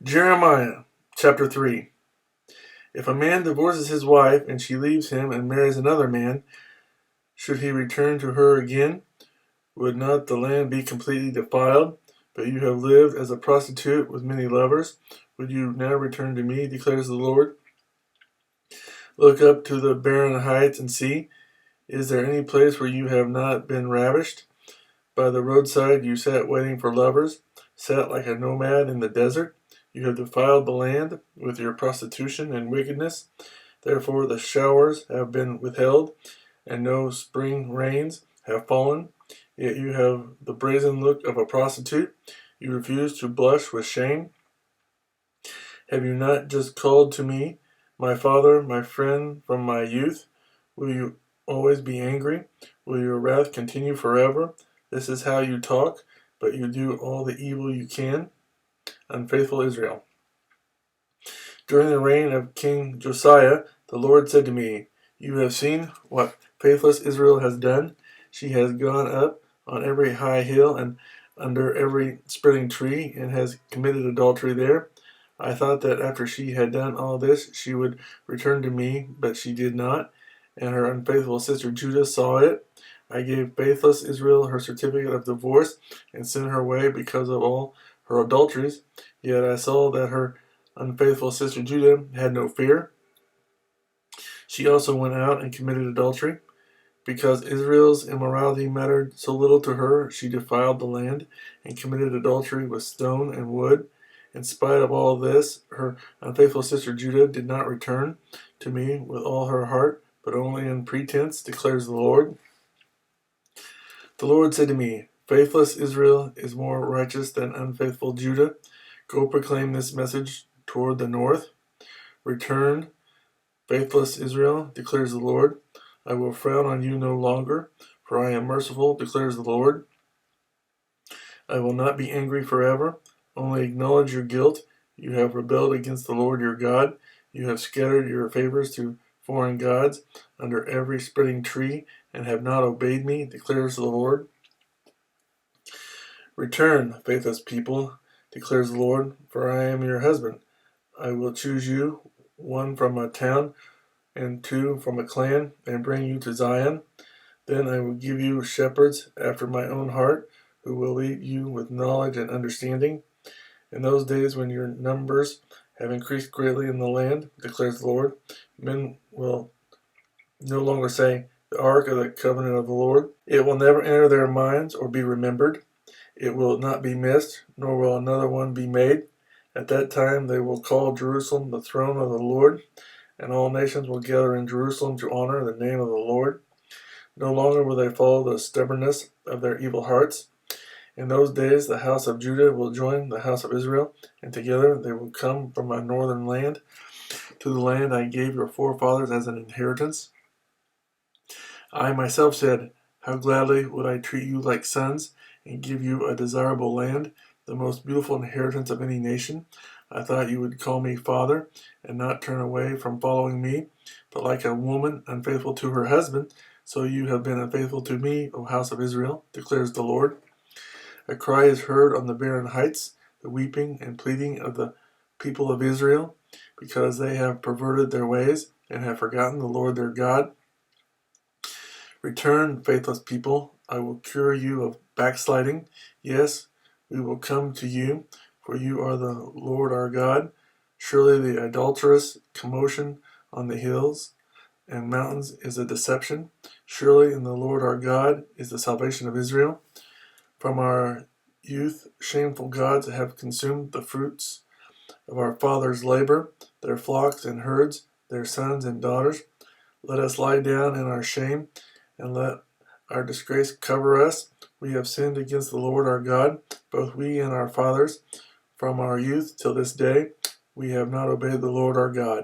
Jeremiah chapter 3. If a man divorces his wife and she leaves him and marries another man, should he return to her again? Would not the land be completely defiled? But you have lived as a prostitute with many lovers. Would you now return to me, declares the Lord? Look up to the barren heights and see. Is there any place where you have not been ravished? By the roadside you sat waiting for lovers, sat like a nomad in the desert. You have defiled the land with your prostitution and wickedness. Therefore the showers have been withheld, and no spring rains have fallen. Yet you have the brazen look of a prostitute. You refuse to blush with shame. Have you not just called to me, my father, my friend from my youth? Will you always be angry? Will your wrath continue forever? This is how you talk, but you do all the evil you can. Unfaithful Israel. During the reign of King Josiah, the Lord said to me, You have seen what faithless Israel has done. She has gone up on every high hill and under every spreading tree, and has committed adultery there. I thought that after she had done all this, she would return to me, but she did not, and her unfaithful sister Judah saw it. I gave faithless Israel her certificate of divorce, and sent her away because of all her adulteries. Yet I saw that her unfaithful sister Judah had no fear. She also went out and committed adultery. Because Israel's immorality mattered so little to her, she defiled the land and committed adultery with stone and wood. In spite of all this, her unfaithful sister Judah did not return to me with all her heart, but only in pretense, declares the Lord. The Lord said to me, Faithless Israel is more righteous than unfaithful Judah. Go proclaim this message toward the north. Return, faithless Israel, declares the Lord. I will frown on you no longer, for I am merciful, declares the Lord. I will not be angry forever. Only acknowledge your guilt. You have rebelled against the Lord your God. You have scattered your favors to foreign gods under every spreading tree, and have not obeyed me, declares the Lord. Return, faithless people, declares the Lord, for I am your husband. I will choose you, one from a town and two from a clan, and bring you to Zion. Then I will give you shepherds after my own heart, who will lead you with knowledge and understanding. In those days when your numbers have increased greatly in the land, declares the Lord, men will no longer say, The ark of the covenant of the Lord. It will never enter their minds or be remembered. It will not be missed, nor will another one be made. At that time they will call Jerusalem the throne of the Lord, and all nations will gather in Jerusalem to honor the name of the Lord. No longer will they follow the stubbornness of their evil hearts. In those days the house of Judah will join the house of Israel, and together they will come from a northern land to the land I gave your forefathers as an inheritance. I myself said, How gladly would I treat you like sons, and give you a desirable land, the most beautiful inheritance of any nation. I thought you would call me Father, and not turn away from following me. But like a woman unfaithful to her husband, so you have been unfaithful to me, O house of Israel, declares the Lord. A cry is heard on the barren heights, the weeping and pleading of the people of Israel, because they have perverted their ways, and have forgotten the Lord their God. Return, faithless people, I will cure you of backsliding. Yes, we will come to you, for you are the Lord our God. Surely the adulterous commotion on the hills and mountains is a deception. Surely in the Lord our God is the salvation of Israel. From our youth, shameful gods have consumed the fruits of our fathers' labor, their flocks and herds, their sons and daughters. Let us lie down in our shame, and let our disgrace cover us. We have sinned against the Lord our God, both we and our fathers. From our youth till this day, we have not obeyed the Lord our God.